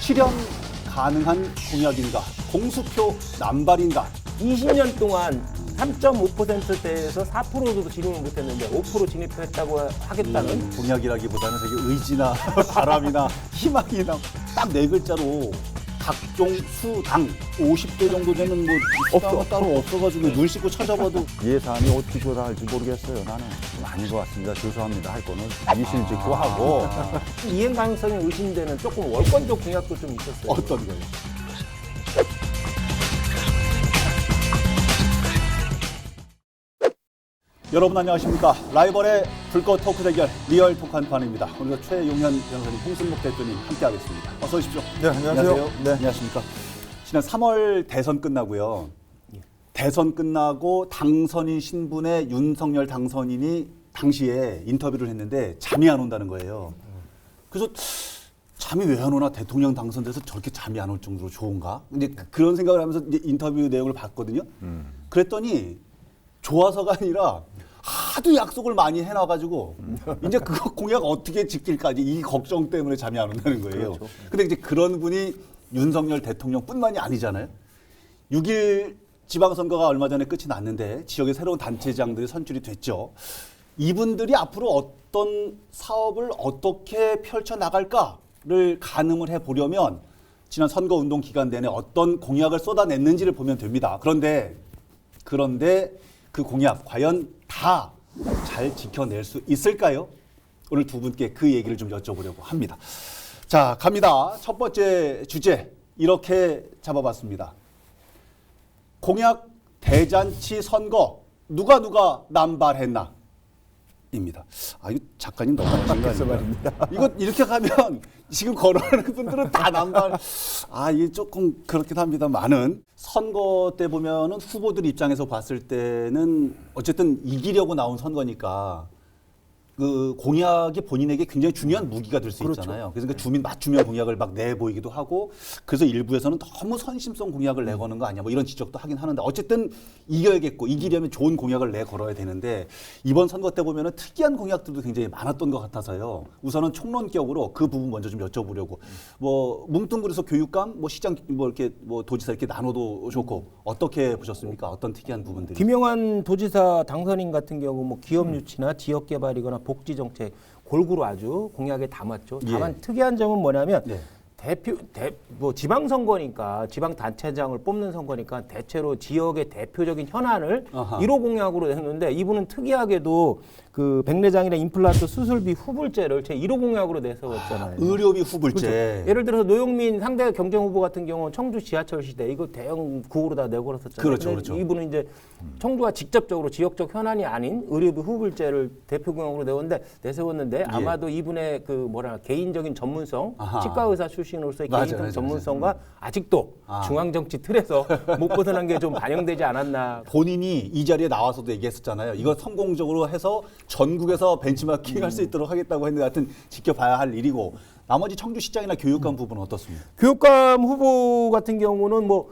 실현 가능한 공약인가? 공수표 남발인가? 20년 동안 3.5%대에서 4%도 진입을 못했는데 5% 진입했다고 하겠다는 공약이라기보다는 되게 의지나 바람이나 희망이나 딱 네 글자로 각종 수당 50개 정도 되는 뭐 수당은 따로 없어가지고 눈 씻고 찾아봐도 예산이 어떻게 조사할지 모르겠어요. 나는 좀 아닌 것 같습니다. 죄송합니다. 할 거는 미실 짓고 하고 이행 가능성이 의심되는 조금 월권적 공약도 좀 있었어요. 어떤 거예요? 여러분 안녕하십니까. 라이벌의 불꽃 토크 대결 리얼 토크 한판입니다. 오늘도 최용현 변호사님, 홍순목 대표님 함께하겠습니다. 어서 오십시오. 네, 안녕하세요. 네. 안녕하십니까. 지난 3월 대선 끝나고요. 대선 끝나고 당선인 신분의 윤석열 당선인이 당시에 인터뷰를 했는데 잠이 안 온다는 거예요. 그래서 잠이 왜 안 오나, 대통령 당선돼서 저렇게 잠이 안 올 정도로 좋은가? 이제 그런 생각을 하면서 이제 인터뷰 내용을 봤거든요. 그랬더니 좋아서가 아니라 하도 약속을 많이 해놔가지고 이제 그거 공약 어떻게 지킬까지 이 걱정 때문에 잠이 안 온다는 거예요. 그렇죠. 근데 이제 그런 분이 윤석열 대통령뿐만이 아니잖아요. 6일 지방선거가 얼마 전에 끝이 났는데 지역의 새로운 단체장들이 선출이 됐죠. 이분들이 앞으로 어떤 사업을 어떻게 펼쳐나갈까를 가늠을 해보려면 지난 선거운동 기간 내내 어떤 공약을 쏟아냈는지를 보면 됩니다. 그런데 그 공약 과연 다 잘 지켜낼 수 있을까요? 오늘 두 분께 그 얘기를 좀 여쭤보려고 합니다. 자, 갑니다. 첫 번째 주제 이렇게 잡아봤습니다. 공약 대잔치 선거 누가 남발했나? 입니다. 아, 이거 작가님 너무 하신 거 아닙니까? 이거 이렇게 가면 지금 거론하는 분들은 다 남발. 아, 이게 조금 그렇긴 합니다만은 선거 때 보면은 후보들 입장에서 봤을 때는 어쨌든 이기려고 나온 선거니까 그 공약이 본인에게 굉장히 중요한 무기가 될 수 있잖아요. 그래서 그 주민 맞춤형 공약을 막 내보이기도 하고, 그래서 일부에서는 너무 선심성 공약을 내거는 거 아니야, 뭐 이런 지적도 하긴 하는데 어쨌든 이겨야겠고 이기려면 좋은 공약을 내걸어야 되는데 이번 선거 때 보면은 특이한 공약들도 굉장히 많았던 것 같아서요. 우선은 총론격으로 그 부분 먼저 좀 여쭤보려고. 뭐 뭉뚱그려서 교육감, 뭐 시장, 뭐 이렇게 뭐 도지사 이렇게 나눠도 좋고 어떻게 보셨습니까? 어떤 특이한 부분들이? 김영환 도지사 당선인 같은 경우 뭐 기업 유치나 지역 개발이거나 복지 정책 골고루 아주 공약에 담았죠. 다만 예. 특이한 점은 뭐냐면 네. 뭐 지방선거니까 지방단체장을 뽑는 선거니까 대체로 지역의 대표적인 현안을 아하. 1호 공약으로 했는데 이분은 특이하게도 그 백내장이나 임플란트 수술비 후불제를 제 1호 공약으로 내세웠잖아요. 의료비 후불제. 그렇죠. 예를 들어서 노영민 상대 경쟁 후보 같은 경우는 청주 지하철 시대 이거 대형 구호로 다 내걸었었잖아요. 그렇죠, 근데 그렇죠. 이분은 이제 청주가 직접적으로 지역적 현안이 아닌 의료비 후불제를 대표 공약으로 내세웠는데 아마도 이분의 그 뭐라 개인적인 전문성, 아하. 치과 의사 출신으로서의 맞아요, 개인적 맞아요, 전문성과 아직도 중앙 정치 틀에서 못 벗어난 게 좀 반영되지 않았나. 본인이 이 자리에 나와서도 얘기했었잖아요. 이거 성공적으로 해서 전국에서 벤치마킹 할 수 있도록 하겠다고 했는데 하여튼 지켜봐야 할 일이고, 나머지 청주시장이나 교육감 부분은 어떻습니까? 교육감 후보 같은 경우는 뭐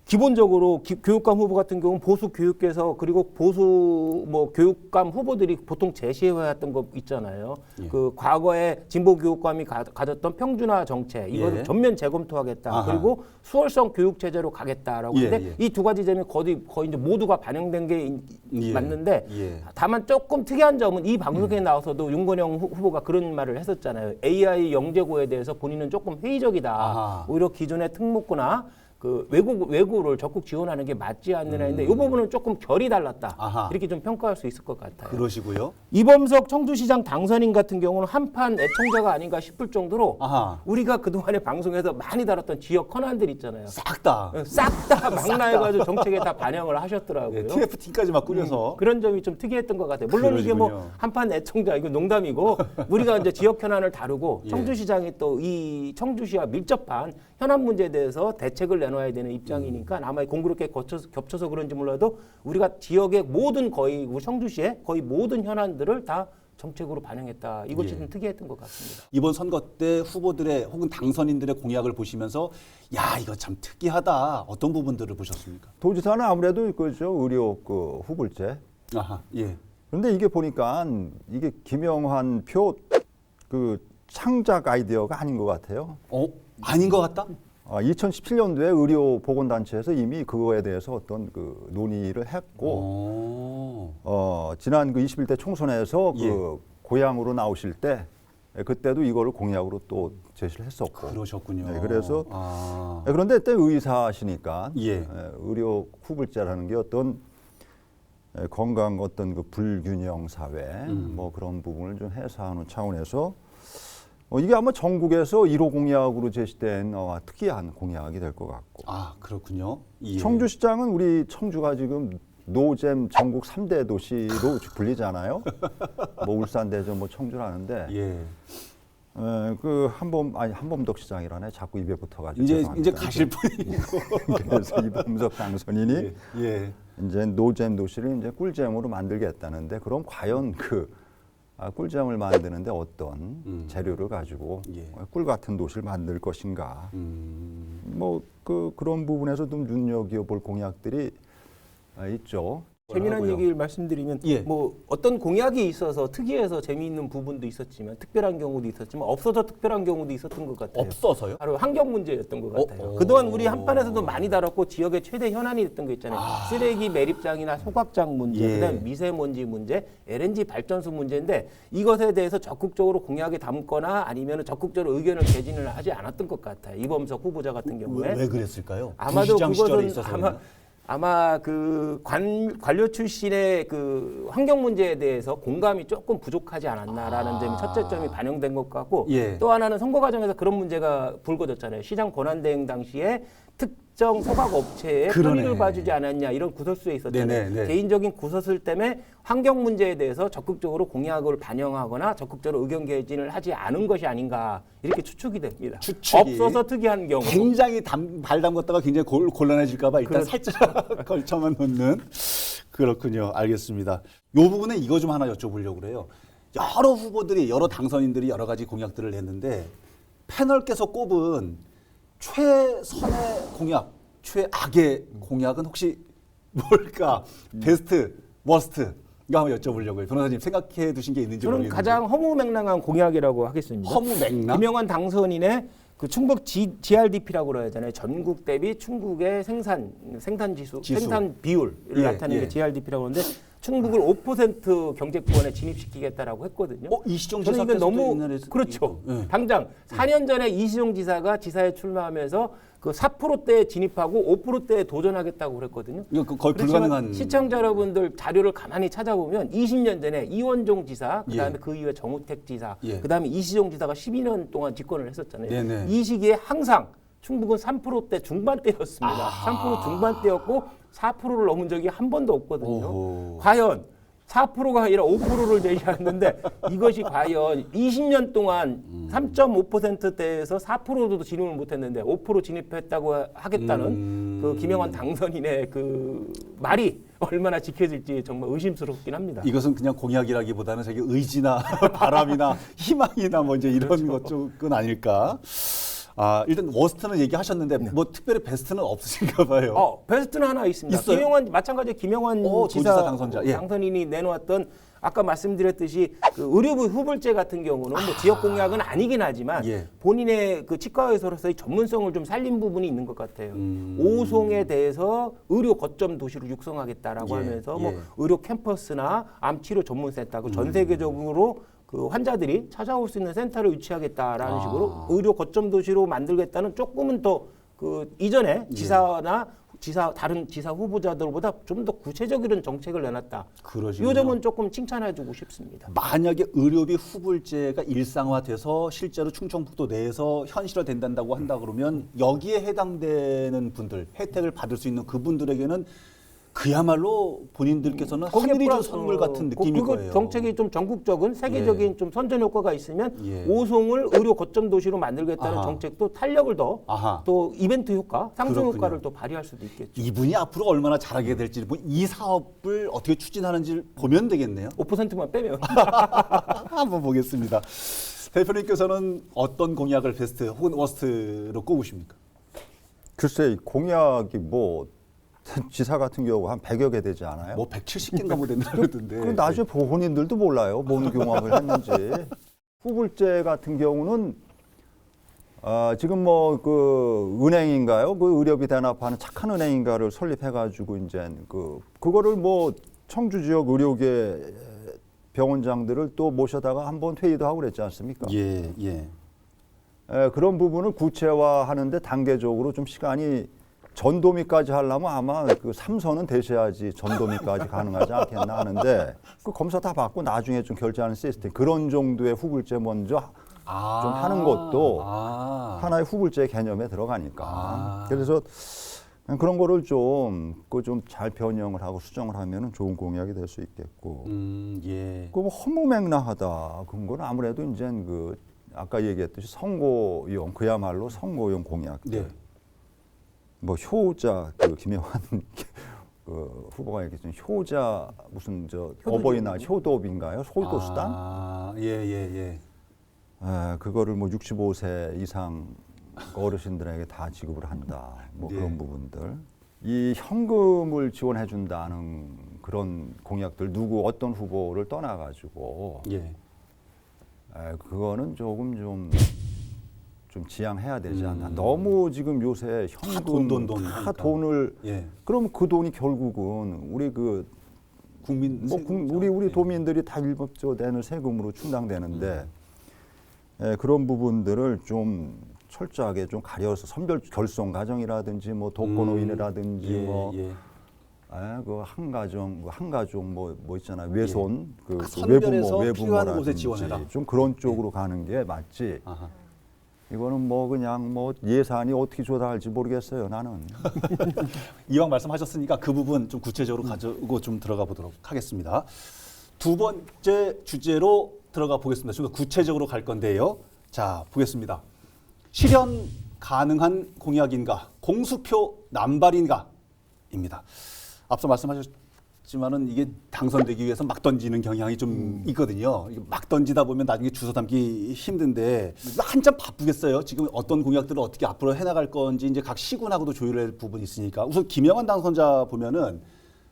기본적으로 교육감 후보 같은 경우는 보수 교육계에서 그리고 보수 뭐 교육감 후보들이 보통 제시해왔던 거 있잖아요. 예. 그 과거에 진보 교육감이 가졌던 평준화 정책 이거를 예. 전면 재검토하겠다. 아하. 그리고 수월성 교육 체제로 가겠다라고 예, 하는데 예. 이 두 가지 점이 거의 이제 모두가 반영된 게 예. 맞는데 예. 다만 조금 특이한 점은 이 방송에 나와서도 윤건영 후보가 그런 말을 했었잖아요. AI 영재고에 대해서 본인은 조금 회의적이다. 아하. 오히려 기존의 특목고나 그 외고를 적극 지원하는 게 맞지 않느냐 했는데 이 부분은 조금 결이 달랐다. 아하. 이렇게 좀 평가할 수 있을 것 같아요. 그러시고요. 이범석 청주시장 당선인 같은 경우는 한판 애청자가 아닌가 싶을 정도로 아하. 우리가 그동안에 방송에서 많이 다뤘던 지역 현안들 있잖아요. 싹 다. 싹 다 망라해가지고 정책에 다 반영을 하셨더라고요. 네, TF팀까지 막 꾸려서. 그런 점이 좀 특이했던 것 같아요. 물론 이게 뭐 그러시군요. 한판 애청자 이거 농담이고 우리가 이제 지역 현안을 다루고 예. 청주시장이 또 이 청주시와 밀접한 현안 문제에 대해서 대책을 내놓아야 되는 입장이니까 아마 공교롭게 겹쳐서 그런지 몰라도 우리가 지역의 모든 거의 우리 청주시의 거의 모든 현안들을 다 정책으로 반영했다. 이것이 예. 좀 특이했던 것 같습니다. 이번 선거 때 후보들의 혹은 당선인들의 공약을 보시면서 야, 이거 참 특이하다. 어떤 부분들을 보셨습니까? 도지사는 아무래도 그죠 의료 그 후불제. 아하. 예. 그런데 이게 보니까 이게 김영환 표 그 창작 아이디어가 아닌 것 같아요. 어? 아닌 것 같다? 2017년도에 의료보건단체에서 이미 그거에 대해서 어떤 그 논의를 했고 지난 그 21대 총선에서 예. 그 고향으로 나오실 때 그때도 이거를 공약으로 또 제시를 했었고 그러셨군요. 네, 그래서 아. 그런데 그때 의사시니까 예. 의료 후불제라는 게 어떤 건강 어떤 그 불균형 사회 뭐 그런 부분을 좀 해소하는 차원에서 이게 아마 전국에서 1호 공약으로 제시된 특이한 공약이 될 것 같고 아, 그렇군요. 예. 청주시장은 우리 청주가 지금 노잼 전국 3대 도시로 불리잖아요. 뭐 울산, 대전, 뭐 청주라는데 예. 그 한범덕 시장이라네. 자꾸 입에 붙어가지고 이제 죄송합니다. 가실 분이고. 그래서 이범석 당선인이 예. 예. 이제 노잼 도시를 이제 꿀잼으로 만들겠다는데 그럼 과연 그 꿀잼을 만드는데 어떤 재료를 가지고 예. 꿀 같은 도시를 만들 것인가? 뭐 그런 부분에서 좀 눈여겨볼 공약들이 있죠. 재미난 하고요. 얘기를 말씀드리면 예. 뭐 어떤 공약이 있어서 특이해서 재미있는 부분도 있었지만 특별한 경우도 있었지만 없어서 특별한 경우도 있었던 것 같아요. 없어서요? 바로 환경 문제였던 것 같아요. 어. 그동안 우리 한판에서도 많이 다뤘고 지역의 최대 현안이 됐던 게 있잖아요. 쓰레기 매립장이나 소각장 문제, 예. 그다음 미세먼지 문제, LNG 발전소 문제인데 이것에 대해서 적극적으로 공약에 담거나 아니면 적극적으로 의견을 개진을 하지 않았던 것 같아요. 이범석 후보자 같은 경우에 왜 그랬을까요? 아마도 부시장 시절에 그것은 있어서는. 아마 그 관료 출신의 그 환경 문제에 대해서 공감이 조금 부족하지 않았나라는 점이 첫째 점이 반영된 것 같고 예. 또 하나는 선거 과정에서 그런 문제가 불거졌잖아요. 시장 권한대행 당시에 특정 소각업체에 그러네. 편의를 봐주지 않았냐 이런 구설수에 있었잖아요. 네네, 네. 개인적인 구설수 때문에 환경 문제에 대해서 적극적으로 공약을 반영하거나 적극적으로 의견 개진을 하지 않은 것이 아닌가 이렇게 추측이 됩니다. 추측이. 없어서 특이한 경우. 굉장히 발 담궜다가 굉장히 곤란해질까봐 일단 살짝 걸쳐만 놓는. 그렇군요. 알겠습니다. 이 부분에 이거 좀 하나 여쭤보려고 그래요. 여러 후보들이, 여러 당선인들이 여러 가지 공약들을 냈는데 패널께서 꼽은 최선의 공약, 최악의 공약은 혹시 뭘까? 베스트, 워스트. 이거 한번 여쭤보려고요. 변호사님 생각해 두신 게 있는지 저는 모르겠는데. 가장 허무맹랑한 공약이라고 하겠습니다. 허무맹랑? 김영환 당선인의 그 충북 GRDP라고 그래야 하잖아요. 전국 대비 충북의 생산 지수. 생산 비율을 예, 나타내는 게 예. GRDP라고 하는데 충북을 5% 경제권에 진입시키겠다라고 했거든요. 이시종 저는 이게 지사께서도 너무 옛날에 그렇죠. 예. 당장 4년 전에 이시종 지사가 지사에 출마하면서 그 4%대에 진입하고 5%대에 도전하겠다고 그랬거든요. 이거 거의 그렇지만 불가능한. 시청자 여러분들 자료를 가만히 찾아보면 20년 전에 이원종 지사, 그다음에 예. 그 이후에 정우택 지사, 예. 그다음에 이시종 지사가 12년 동안 집권을 했었잖아요. 네네. 이 시기에 항상 충북은 3%대 중반대였습니다. 3% 중반대였고 4%를 넘은 적이 한 번도 없거든요. 오호. 과연 4%가 아니라 5%를 제시하는데 이것이 과연 20년 동안 3.5%대에서 4%도 진입을 못했는데 5% 진입했다고 하겠다는 그 김영환 당선인의 그 말이 얼마나 지켜질지 정말 의심스럽긴 합니다. 이것은 그냥 공약이라기보다는 저기 의지나 바람이나 희망이나 뭐 이제 이런 그렇죠. 것 쪽은 아닐까. 일단 워스트는 얘기하셨는데 뭐 특별히 베스트는 없으신가 봐요. 베스트는 하나 있습니다. 있어요? 마찬가지로 김영환 도지사 지사 당선자. 예. 당선인이 내놓았던 아까 말씀드렸듯이 그 의료부 후불제 같은 경우는 뭐 지역 공약은 아니긴 하지만 예. 본인의 그 치과의사로서의 전문성을 좀 살린 부분이 있는 것 같아요. 오송에 대해서 의료 거점 도시로 육성하겠다라고 예, 하면서 예. 뭐 의료 캠퍼스나 암 치료 전문 센터, 전 세계적으로 그 환자들이 찾아올 수 있는 센터를 유치하겠다라는 식으로 의료 거점 도시로 만들겠다는 조금은 더 그 이전에 다른 지사 후보자들보다 좀 더 구체적인 정책을 내놨다. 그러시군요. 이 점은 조금 칭찬해주고 싶습니다. 만약에 의료비 후불제가 일상화돼서 실제로 충청북도 내에서 현실화된다고 한다 그러면 여기에 해당되는 분들, 혜택을 받을 수 있는 그분들에게는 그야말로 본인들께서는 하늘이 준 선물 같은 느낌일 그거 거예요. 정책이 좀 전국적인 세계적인 좀 선전 효과가 있으면 예. 오송을 의료 거점 도시로 만들겠다는 아하. 정책도 탄력을 아하. 또 이벤트 효과, 상승 그렇군요. 효과를 또 발휘할 수도 있겠죠. 이분이 앞으로 얼마나 잘하게 될지, 뭐 이 사업을 어떻게 추진하는지 보면 되겠네요. 5%만 빼면. 한번 보겠습니다. 대표님께서는 어떤 공약을 베스트 혹은 워스트로 꼽으십니까? 글쎄 공약이 뭐 지사 같은 경우 한 100여 개 되지 않아요? 뭐 170개인가 뭐 된다 그러던데. 그럼 나중에 본인들도 몰라요. 뭔 경험을 했는지. 후불제 같은 경우는 지금 뭐 그 은행인가요? 그 의료비 대납하는 착한 은행인가를 설립해가지고 이제 그거를 뭐 청주 지역 의료계 병원장들을 또 모셔다가 한번 회의도 하고 그랬지 않습니까? 예, 예. 그런 부분을 구체화하는데 단계적으로 좀 시간이 전도미까지 하려면 아마 그 3선은 되셔야지 전도미까지 가능하지 않겠나 하는데 그 검사 다 받고 나중에 좀 결제하는 시스템 그런 정도의 후불제 먼저 좀 하는 것도 하나의 후불제 개념에 들어가니까 그래서 그런 거를 좀 잘 변형을 하고 수정을 하면은 좋은 공약이 될 수 있겠고 예. 그 허무맹랑하다 그런 건 아무래도 이제 그 아까 얘기했듯이 선거용 그야말로 선거용 공약들 네. 뭐 효자 그 김영환 그 후보가 얘기했던 효자 무슨 어버이날 효도비인가요? 효도수당? 예. 그거를 뭐 65세 이상 어르신들에게 다 지급을 한다. 뭐 네. 그런 부분들. 이 현금을 지원해 준다는 그런 공약들 누구 어떤 후보를 떠나가지고 예. 그거는 조금 좀 지양해야 되지 않나. 너무 지금 요새 현금 돈 다 하니까. 돈을 예. 그럼 그 돈이 결국은 우리 그 국민 우리 도민들이 다 일법적으로 내는 세금으로 충당되는데 그런 부분들을 좀 철저하게 좀 가려서 선별 결손 가정이라든지 뭐 독거노인이라든지 예, 뭐 예. 그 한가족 뭐 있잖아요 외손 그 선별해서 필요한 곳에 외부모라든지 지원해라. 좀 그런 쪽으로 가는 게 맞지. 아하. 이거는 뭐 그냥 뭐 예산이 어떻게 조달할지 모르겠어요 나는. 이왕 말씀하셨으니까 그 부분 좀 구체적으로 가지고 좀 들어가 보도록 하겠습니다. 두 번째 주제로 들어가 보겠습니다. 좀 더 구체적으로 갈 건데요. 자, 보겠습니다. 실현 가능한 공약인가, 공수표 남발인가입니다. 앞서 말씀하셨지만은 이게 당선되기 위해서 막 던지는 경향이 좀 있거든요. 이거 막 던지다 보면 나중에 주워 담기 힘든데 한참 바쁘겠어요. 지금 어떤 공약들을 어떻게 앞으로 해나갈 건지 이제 각 시군하고도 조율할 부분이 있으니까 우선 김영환 당선자 보면은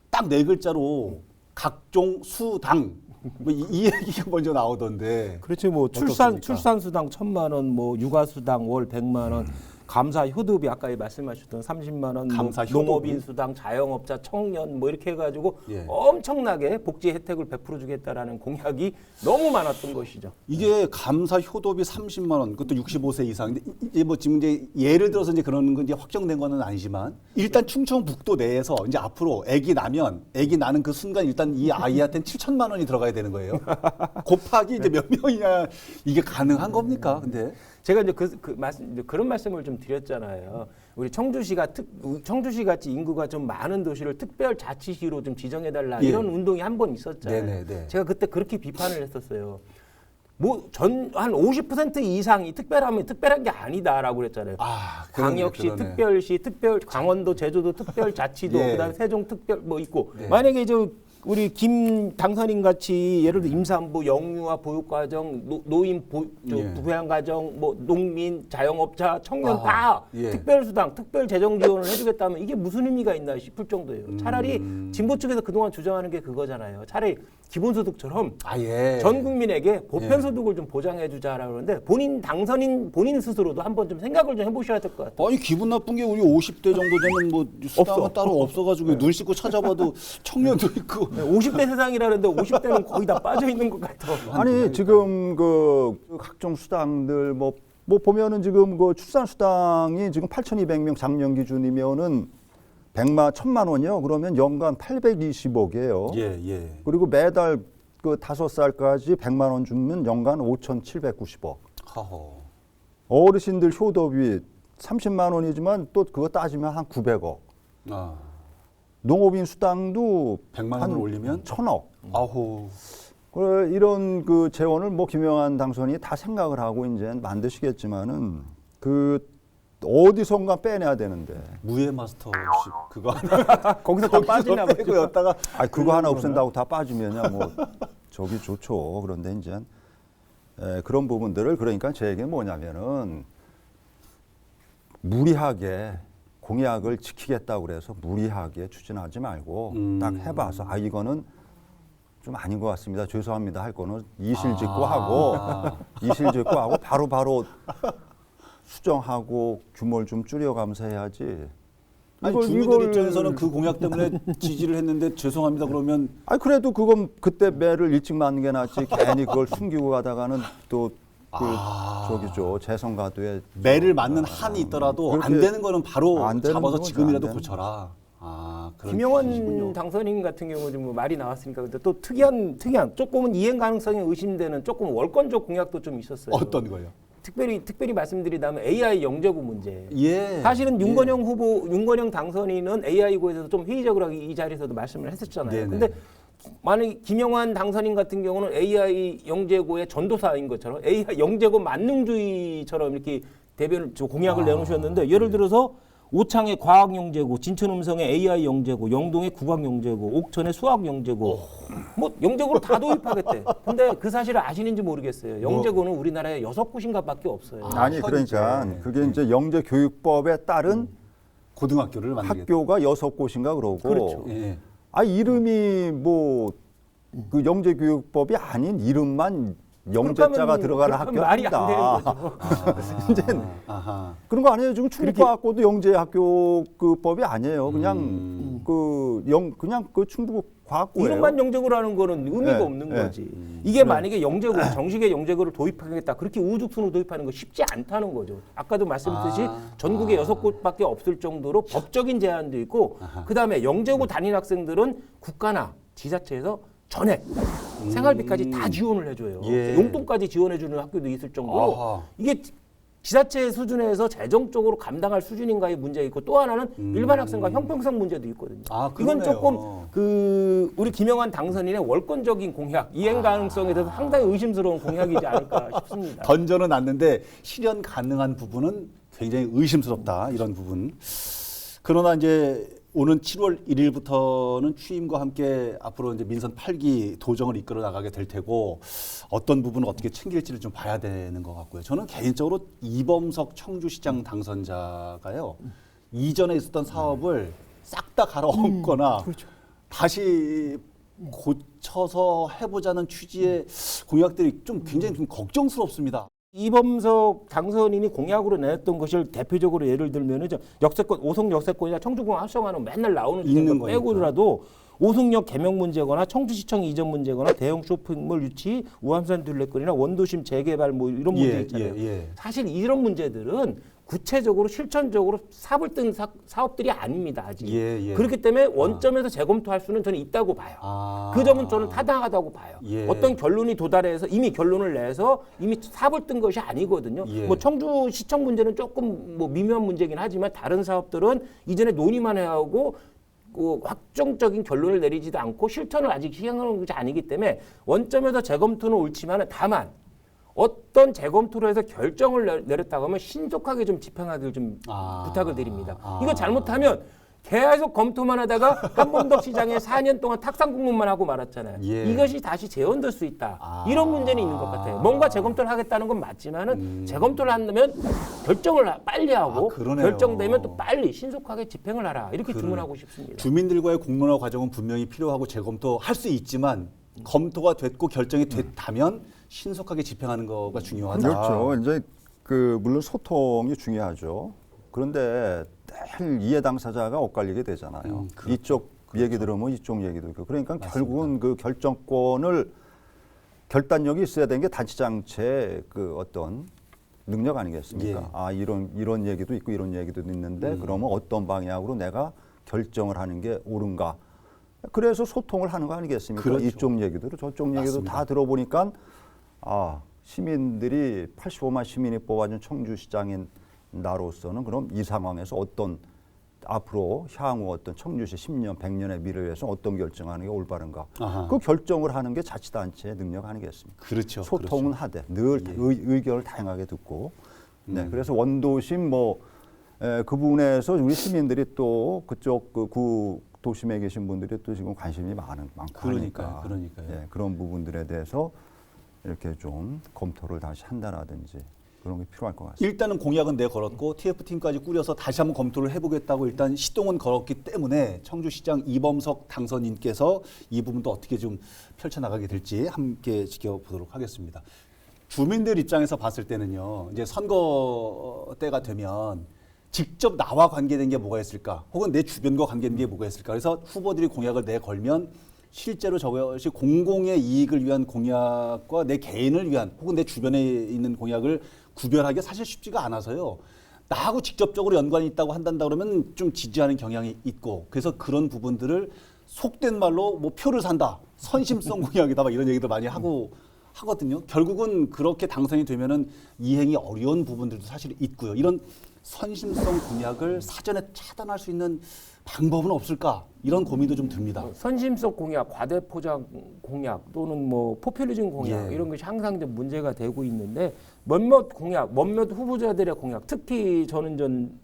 딱 네 글자로 각종 수당 뭐 이 얘기가 먼저 나오던데. 그렇지 뭐 어떻습니까? 출산 수당 1,000만 원, 뭐 육아 수당 월 100만 원, 감사 효도비 아까 말씀하셨던 30만 원, 감사 뭐 효도비. 농업인 수당, 자영업자, 청년 뭐 이렇게 해가지고 예. 엄청나게 복지 혜택을 베풀어 주겠다라는 공약이 너무 많았던 것이죠. 이게 감사 효도비 30만 원, 그것도 65세 이상. 근데 이제 뭐 지금 이제 예를 들어서 이제 그런 건 이제 확정된 거는 아니지만 일단 충청북도 내에서 이제 앞으로 아기 나는 그 순간 일단 이 아이한테는 7천만 원이 들어가야 되는 거예요. 곱하기 이제 몇 명이냐 이게 가능한 겁니까? 근데 제가 이제 그런 말씀을 좀 드렸잖아요. 우리 청주시 같이 인구가 좀 많은 도시를 특별자치시로 좀 지정해달라 예. 이런 운동이 한 번 있었잖아요. 네네네. 제가 그때 그렇게 비판을 했었어요. 뭐 한 50% 이상이 특별하면 특별한 게 아니다라고 그랬잖아요. 광역시, 그러네. 특별시, 강원도, 제주도 특별자치도, 예. 그다음에 세종 특별 뭐 있고 네. 만약에 우리 김 당선인 같이 예를 들어 임산부, 영유아 보육과정, 노인 예. 부양가정, 뭐 농민, 자영업자, 청년 다 예. 특별수당, 특별재정지원을 해주겠다면 이게 무슨 의미가 있나 싶을 정도예요. 차라리 진보 쪽에서 그동안 주장하는 게 그거잖아요. 차라리 기본소득처럼 예. 전 국민에게 보편소득을 좀 보장해주자라고 그러는데 본인 스스로도 한번 좀 생각을 좀 해보셔야 될 것 같아요. 아니 기분 나쁜 게 우리 50대 정도 되면 뭐 수당은 없어. 따로 없어가지고 눈 씻고 찾아봐도 청년도 있고 50대 세상이라는데 50대는 거의 다 빠져 있는 것 같아. 아니 지금 그 각종 수당들 뭐 보면은 지금 그 출산 수당이 지금 8,200명 작년 기준이면은 1,000만 원이요. 그러면 연간 820억이에요. 예. 그리고 매달 그 5살까지 100만 원 주면 연간 5,790억. 하호. 어르신들 효도비 30만 원이지만 또 그거 따지면 한 900억. 아. 농업인 수당도 100만 한 원을 올리면 1,000억. 아호. 그래, 이런 그 재원을 뭐 김영환 당선이 다 생각을 하고 이제 만드시겠지만은 그 어디선가 빼내야 되는데. 무예 마스터십 그거 하나 거기서 다 빠지나 보죠. 빼고 였다가 그거 하나 없앤다고 다 빠지면야 뭐 저기 좋죠. 그런데 이제 그런 부분들을 그러니까 제 얘기는 뭐냐면은 무리하게 공약을 지키겠다고 그래서 무리하게 추진하지 말고 딱 해봐서 이거는 좀 아닌 것 같습니다. 죄송합니다 할 거는 이실 짓고 하고 바로 수정하고 규모를 좀 줄여가면서 해야지. 아니, 주민들 입장에서는 그 공약 때문에 지지를 했는데 죄송합니다 그러면 아니 그래도 그건 그때 매를 일찍 맞는 게 낫지. 괜히 그걸 숨기고 가다가는 또 저기죠 재선 가도에 매를 맞는 한이 있더라도 안 그렇게 되는 거는 바로 안 되는 잡아서 거죠, 지금이라도 안 되는 고쳐라. 그런 김영원 뜻이시군요. 당선인 같은 경우 좀 말이 나왔으니까 근데 또 특이한 조금은 이행 가능성이 의심되는 조금 월권적 공약도 좀 있었어요. 어떤 거요? 특별히 말씀드리자면 AI 영재고 문제. 예. 사실은 윤건영 당선인은 AI고에 대해서 좀 회의적으로 이 자리에서도 말씀을 했었잖아요. 네네. 근데 만약 김영환 당선인 같은 경우는 AI 영재고의 전도사인 것처럼 AI 영재고 만능주의처럼 이렇게 공약을 내놓으셨는데 예를 들어서 오창의 과학영재고, 진천음성의 AI 영재고, 영동의 국악영재고, 옥천의 수학영재고 뭐 영재고를 다 도입하겠대. 근데 그 사실을 아시는지 모르겠어요. 영재고는 우리나라에 6곳인가밖에 없어요. 아니 그러니까 그게 이제 영재 교육법에 따른 고등학교를 만들겠다. 학교가 6곳인가 그러고 그렇죠. 예. 이름이 뭐 그 영재 교육법이 아닌 이름만 영재자가 들어가는 학교가 말이 안 되는 아니다. 거죠. 이제 아하. 그런 거 아니에요. 지금 충북과학고도 영재 학교 그 법이 아니에요. 그냥 그냥 그 충북 과학고예요. 이름만 영재고로 하는 거는 의미가 네, 없는 네. 거지. 이게 만약에 영재고 정식의 영재고를 도입하겠다. 그렇게 우후죽순으로 도입하는 거 쉽지 않다는 거죠. 아까도 말씀드렸듯이 전국에 6곳밖에 없을 정도로 법적인 제한도 있고 그다음에 영재고 다니는 학생들은 국가나 지자체에서 전액 생활비까지 다 지원을 해줘요. 예. 용돈까지 지원해주는 학교도 있을 정도로 아하. 이게 지자체 수준에서 재정적으로 감당할 수준인가의 문제가 있고 또 하나는 일반 학생과 형평성 문제도 있거든요. 이건 그러네요. 조금 우리 김영환 당선인의 월권적인 공약, 이행 가능성에 대해서 상당히 의심스러운 공약이지 않을까 싶습니다. 던져는 놨는데 실현 가능한 부분은 굉장히 의심스럽다 이런 부분. 그러나 이제 오는 7월 1일부터는 취임과 함께 앞으로 이제 민선 8기 도정을 이끌어 나가게 될 테고 어떤 부분을 어떻게 챙길지를 좀 봐야 되는 것 같고요. 저는 개인적으로 이범석 청주시장 당선자가요 이전에 있었던 사업을 싹 다 갈아엎거나 다시 고쳐서 해보자는 취지의 공약들이 좀 굉장히 좀 걱정스럽습니다. 이범석 당선인이 공약으로 내놨던 것을 대표적으로 예를 들면은 역세권, 오송 역세권이나 청주공 활성화는 맨날 나오는 있는 거 빼고라도 오송역 개명 문제거나 청주시청 이전 문제거나 대형 쇼핑몰 유치, 우암산 둘레길이나 원도심 재개발 뭐 이런 문제 있잖아요. 사실 이런 문제들은 구체적으로 실천적으로 삽을 뜬 사업들이 아닙니다. 아직. 그렇기 때문에 원점에서 재검토할 수는 저는 있다고 봐요. 그 점은 저는 타당하다고 봐요. 어떤 결론이 도달해서 이미 결론을 내서 이미 삽을 뜬 것이 아니거든요. 뭐 청주시청 문제는 조금 뭐 미묘한 문제긴 하지만 다른 사업들은 이전에 논의만 해하고 그 확정적인 결론을 내리지도 않고 실천을 아직 시행하는 것이 아니기 때문에 원점에서 재검토는 옳지만 다만 어떤 재검토를 해서 결정을 내렸다고 하면 신속하게 좀 집행하기를 좀 부탁을 드립니다. 이거 잘못하면 계속 검토만 하다가 한범덕 시장에 4년 동안 탁상 공론만 하고 말았잖아요. 이것이 다시 재원될 수 있다. 이런 문제는 있는 것 같아요. 뭔가 재검토를 하겠다는 건 맞지만은 재검토를 한다면 결정을 빨리 하고 결정되면 또 빨리 신속하게 집행을 하라. 이렇게 주문하고 싶습니다. 주민들과의 공론화 과정은 분명히 필요하고 재검토할 수 있지만 검토가 됐고 결정이 됐다면 신속하게 집행하는 거가 중요하다. 그렇죠. 이제 물론 소통이 중요하죠. 그런데 늘 이해 당사자가 엇갈리게 되잖아요. 이쪽 얘기 들으면 이쪽 얘기도 있고. 그러니까 맞습니다. 결국은 그 결정권을 결단력이 있어야 되는 게 단체장체의 그 어떤 능력 아니겠습니까? 이런 얘기도 있고 이런 얘기도 있는데 그러면 어떤 방향으로 내가 결정을 하는 게 옳은가? 그래서 소통을 하는 거 아니겠습니까? 그렇죠. 이쪽 얘기도 저쪽 얘기도 맞습니다. 다 들어보니까 시민들이 85만 시민이 뽑아준 청주시장인 나로서는 그럼 이 상황에서 어떤 앞으로 향후 어떤 청주시 10년, 100년의 미래를 위해서 어떤 결정하는 게 올바른가? 그 결정을 하는 게 자치단체의 능력 아니겠습니까? 그렇죠. 소통은 하되 늘 의견을 다양하게 듣고 그래서 원도심 그 부분에서 우리 시민들이 또 그쪽 구 도심에 계신 분들이 또 지금 관심이 많고 하니까 그런 부분들에 대해서 이렇게 좀 검토를 다시 한다라든지 그런 게 필요할 것 같습니다. 일단은 공약은 내걸었고 TF팀까지 꾸려서 다시 한번 검토를 해보겠다고 일단 시동은 걸었기 때문에 청주시장 이범석 당선인께서 이 부분도 어떻게 좀 펼쳐나가게 될지 함께 지켜보도록 하겠습니다. 주민들 입장에서 봤을 때는요. 이제 선거 때가 되면 직접 나와 관계된 게 뭐가 있을까? 혹은 내 주변과 관계된 게 뭐가 있을까? 그래서 후보들이 공약을 내걸면 실제로 저것이 공공의 이익을 위한 공약과 내 개인을 위한 혹은 내 주변에 있는 공약을 구별하기가 사실 쉽지가 않아서요. 나하고 직접적으로 연관이 있다고 한단다 그러면 좀 지지하는 경향이 있고 그래서 그런 부분들을 속된 말로 뭐 표를 산다. 선심성 공약이다. 막 이런 얘기도 많이 하거든요. 결국은 그렇게 당선이 되면은 이행이 어려운 부분들도 사실 있고요. 이런 선심성 공약을 사전에 차단할 수 있는 방법은 없을까? 이런 고민도 좀 듭니다. 선심성 공약, 과대 포장 공약 또는 뭐 포퓰리즘 공약 예. 이런 것이 항상 좀 문제가 되고 있는데 몇몇 공약, 몇몇 후보자들의 공약, 특히 저는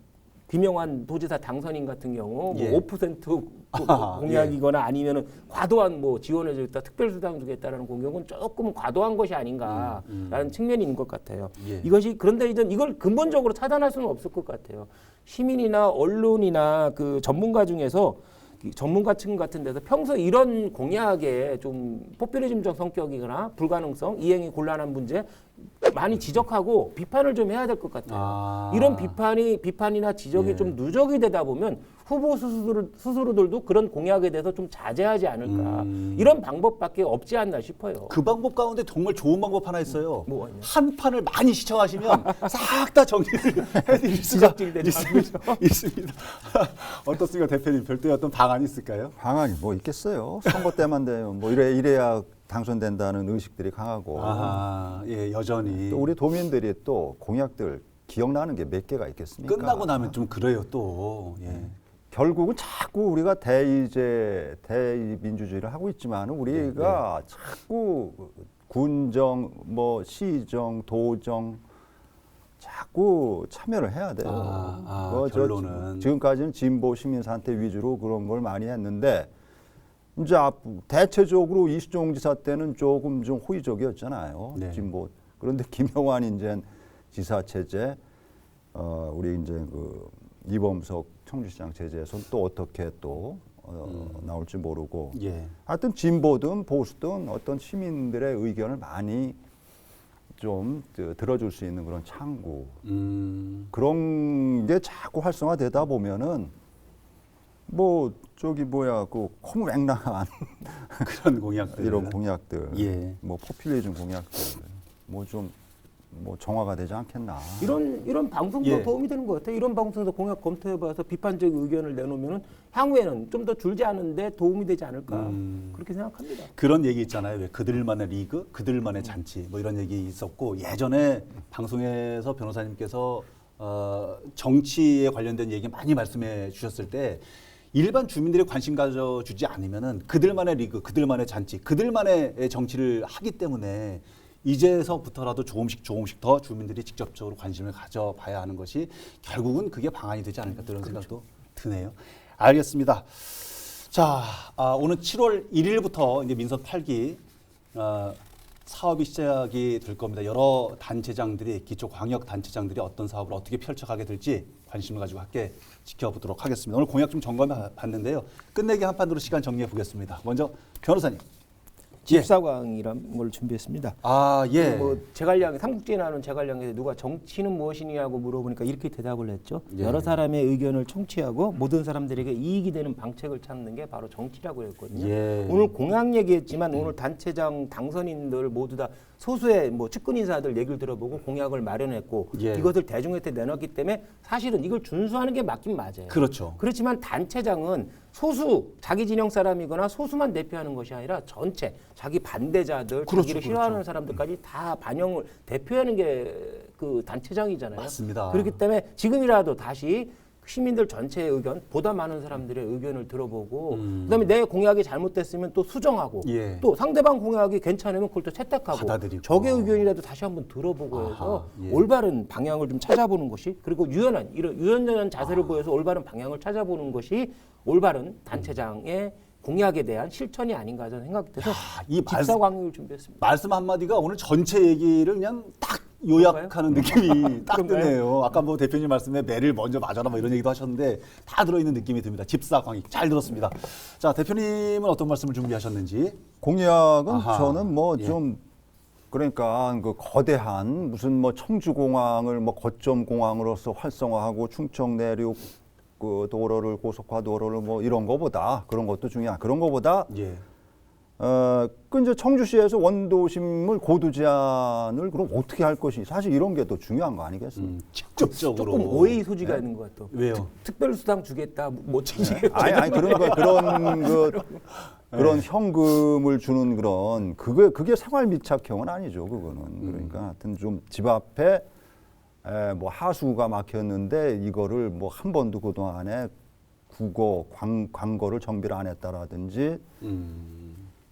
김영환 도지사 당선인 같은 경우 예. 뭐 5% 아하, 공약이거나 아니면은 과도한 뭐 지원해 주겠다, 특별수당 주겠다라는 공약은 조금 과도한 것이 아닌가라는 측면이 있는 것 같아요. 예. 이것이 그런데 이걸 근본적으로 차단할 수는 없을 것 같아요. 시민이나 언론이나 그 전문가 중에서 전문가층 같은 데서 평소 이런 공약에 좀 포퓰리즘적 성격이거나 불가능성, 이행이 곤란한 문제 많이 지적하고 비판을 좀 해야 될 것 같아요. 아. 이런 비판이나 지적이 예. 좀 누적이 되다 보면 후보 스스로들도 그런 공약에 대해서 좀 자제하지 않을까. 이런 방법밖에 없지 않나 싶어요. 그 방법 가운데 정말 좋은 방법 하나 있어요. 뭐가요? 한 판을 많이 시청하시면 싹 다 정리를 해드릴 수가 지적질되는 있습니다. 어떻습니까, 대표님? 별도의 어떤 방안이 있을까요? 방안이 뭐 있겠어요. 선거 때만 되면 뭐 이래야 당선된다는 의식들이 강하고 아, 예, 여전히 또 우리 도민들이 또 공약들 기억나는 게 몇 개가 있겠습니까? 끝나고 나면 좀 그래요, 또. 예. 결국은 자꾸 우리가 대의민주주의를 하고 있지만 우리가 자꾸 군정, 뭐 시정, 도정 자꾸 참여를 해야 돼요. 결론은 지금까지는 진보 시민사한테 위주로 그런 걸 많이 했는데 이제 대체적으로 이수종 지사 때는 조금 좀 호의적이었잖아요. 네. 진보. 그런데 김영환 이제 지사 체제, 우리 이제 그 이범석 청주시장 체제에서는 또 어떻게 또 나올지 모르고. 예. 하여튼 진보든 보수든 어떤 시민들의 의견을 많이 좀 들어줄 수 있는 그런 창구. 그런 게 자꾸 활성화되다 보면은 뭐 저기 그 허무맹랑한 그런 공약들. 이런 공약들, 예. 뭐 포퓰리즘 공약들, 뭐 좀 정화가 되지 않겠나. 이런 방송도 예. 도움이 되는 것 같아요. 이런 방송에서 공약 검토해봐서 비판적 의견을 내놓으면은 향후에는 좀 더 줄지 않은데 도움이 되지 않을까 그렇게 생각합니다. 그런 얘기 있잖아요. 왜 그들만의 리그, 그들만의 잔치 뭐 이런 얘기 있었고 예전에 방송에서 변호사님께서 정치에 관련된 얘기 많이 말씀해 주셨을 때 일반 주민들이 관심 가져주지 않으면은 그들만의 리그, 그들만의 잔치, 그들만의 정치를 하기 때문에 이제서부터라도 조금씩 더 주민들이 직접적으로 관심을 가져봐야 하는 것이 결국은 그게 방안이 되지 않을까 이런 생각도 드네요. 알겠습니다. 자, 오늘 7월 1일부터 이제 민선 8기 사업이 시작이 될 겁니다. 여러 단체장들이 기초 광역 단체장들이 어떤 사업을 어떻게 펼쳐가게 될지 관심을 가지고 함께 지켜보도록 하겠습니다. 오늘 공약 좀 점검해 봤는데요. 끝내기 한판으로 시간 정리해 보겠습니다. 먼저 변호사님. 집사광이란 걸 준비했습니다. 예. 뭐 제갈량 삼국지에 나오는 제갈량에서 누가 정치는 무엇이냐고 물어보니까 이렇게 대답을 했죠. 예. 여러 사람의 의견을 청취하고 모든 사람들에게 이익이 되는 방책을 찾는 게 바로 정치라고 했거든요. 예. 오늘 공약 얘기했지만 오늘 단체장 당선인들 모두 다 소수의 뭐 측근 인사들 얘기를 들어보고 공약을 마련했고 예. 이것을 대중한테 내놨기 때문에 사실은 이걸 준수하는 게 맞긴 맞아요. 그렇죠. 그렇지만 단체장은 소수 자기 진영 사람이거나 소수만 대표하는 것이 아니라 전체 자기 반대자들 자기를 싫어하는 사람들까지 다 반영을 대표하는 게 그 단체장이잖아요. 맞습니다. 그렇기 때문에 지금이라도 다시 시민들 전체의 의견, 보다 많은 사람들의 의견을 들어보고 그다음에 내 공약이 잘못됐으면 또 수정하고 예. 또 상대방 공약이 괜찮으면 그걸 또 채택하고 받아들이고. 적의 의견이라도 다시 한번 들어보고 아하, 해서 예. 올바른 방향을 좀 찾아보는 것이 그리고 유연한 자세를 보여서 올바른 방향을 찾아보는 것이 올바른 단체장의 공약에 대한 실천이 아닌가 저는 생각이 돼서 이 집사광역을 준비했습니다. 말씀 한마디가 오늘 전체 얘기를 그냥 딱 요약하는 느낌이 딱 그런가요? 드네요. 아까 뭐 대표님 말씀에 매를 먼저 맞아라 뭐 이런 얘기도 하셨는데 다 들어있는 느낌이 듭니다. 집사광역 잘 들었습니다. 자, 대표님은 어떤 말씀을 준비하셨는지. 공약은 아하, 저는 뭐 예. 좀 그러니까 그 거대한 무슨 뭐 청주공항을 뭐 거점 공항으로서 활성화하고 충청 내륙 그 도로를 고속화 도로를 뭐 이런 거보다 그런 것도 중요한 그런 거보다 예. 그 이제 청주시에서 원도심을 고도 제한을 그럼 어떻게 할 것이 사실 이런 게 더 중요한 거 아니겠습니까? 직접적으로 조금 오해의 소지가 있는 것 같아. 왜요? 특별수당 주겠다. 뭐 아니 그런 현금을 주는 그런 그게 생활 밀착형은 아니죠. 그거는 그러니까 하여튼 좀 집 앞에 뭐 하수가 막혔는데 이거를 뭐 한 번도 그 동안에 국어 광고를 정비를 안 했다라든지.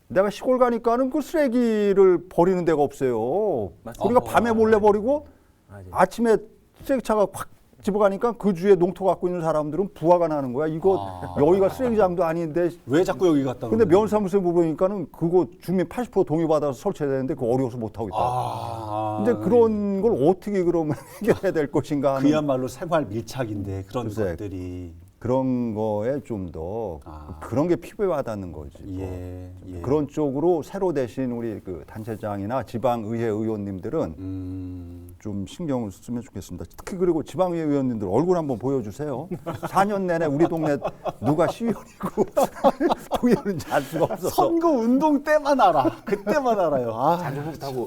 내가 시골 가니까는 그 쓰레기를 버리는 데가 없어요. 맞습니다. 우리가 밤에 몰래 버리고 맞아요. 아침에 쓰레기차가 확 집어가니까 그 주위에 농토 갖고 있는 사람들은 부화가 나는 거야. 이거 여기가 쓰레기장도 아닌데. 왜 자꾸 여기 갔다 근데 그러는 면사무소에 물어보니까는 그거 주민 80% 동의받아서 설치해야 되는데 그거 어려워서 못 하고 있다. 근데 그런 걸 어떻게 그러면 해결해야 될 것인가 하는 그야말로 생활 밀착인데 그런 글쎄. 것들이 그런 거에 좀 더 그런 게 피부에 와닿는 거지. 예, 예. 그런 쪽으로 새로 되신 우리 그 단체장이나 지방의회 의원님들은 좀 신경을 쓰면 좋겠습니다. 특히 그리고 지방의회 의원님들 얼굴 한번 보여주세요. 4년 내내 우리 동네 누가 시의원이고 도의원인지 알 수가 없어서. 선거 운동 때만 알아. 그때만 알아요. 아,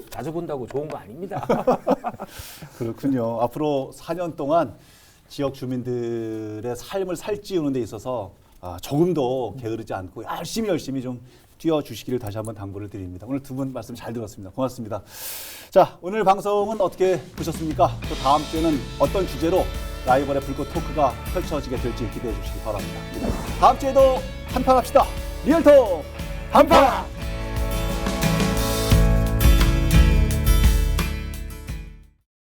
자주 본다고 좋은 거 아닙니다. 그렇군요. 앞으로 4년 동안 지역 주민들의 삶을 살찌우는 데 있어서 조금도 게으르지 않고 열심히 좀 뛰어주시기를 다시 한번 당부를 드립니다. 오늘 두 분 말씀 잘 들었습니다. 고맙습니다. 자, 오늘 방송은 어떻게 보셨습니까? 또 다음 주에는 어떤 주제로 라이벌의 불꽃 토크가 펼쳐지게 될지 기대해 주시기 바랍니다. 다음 주에도 한판 합시다. 리얼톡 한판!